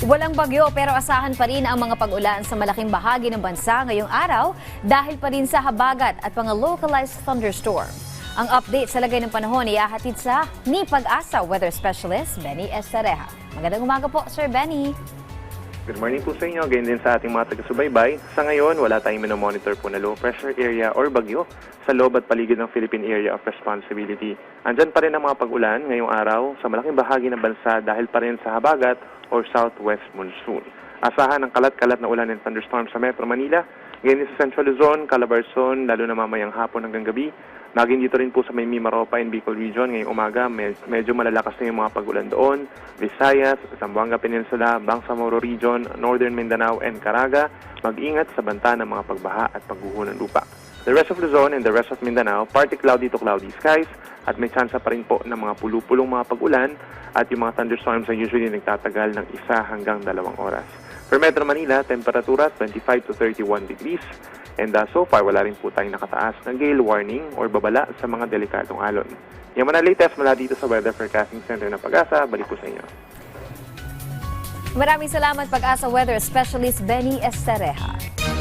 Walang bagyo pero asahan pa rin ang mga pag-ulan sa malaking bahagi ng bansa ngayong araw dahil pa rin sa habagat at mga localized thunderstorm. Ang update sa lagay ng panahon ay ahatid sa ni Pag-asa Weather Specialist Benny Estareja. Magandang umaga po, Sir Benny. Good morning po sa inyo. Ganyan din sa ating mga taga-subaybay. Sa ngayon, wala tayong minomonitor po na low pressure area or bagyo sa loob at paligid ng Philippine Area of Responsibility. Andyan pa rin ang mga pag-ulan ngayong araw sa malaking bahagi ng bansa dahil pa rin sa habagat or southwest monsoon. Asahan ang kalat-kalat na ulan and thunderstorm sa Metro Manila, ganyan sa Central Luzon, Calabarzon, lalo na mamayang hapon hanggang gabi. Naging dito rin po sa may Mimaropa and Bicol Region ngayong umaga, medyo malalakas na yung mga pag-ulan doon. Visayas, Zamboanga Peninsula, Bangsamoro Region, Northern Mindanao and Caraga, mag-ingat sa banta ng mga pagbaha at pagguho ng lupa. The rest of Luzon and the rest of Mindanao, partly cloudy to cloudy skies at may tsansa pa rin po ng mga pulupulong mga pag-ulan at yung mga thunderstorms ay usually nagtatagal ng 1 hanggang 2 oras. For Metro Manila, temperatura 25 to 31 degrees. And so far, wala rin po tayong nakataas na gale warning or babala sa mga delikadong alon. Yung mga latest mula dito sa Weather Forecasting Center ng Pag-asa, balik po sa inyo. Maraming salamat Pag-asa Weather Specialist Benny Estareja.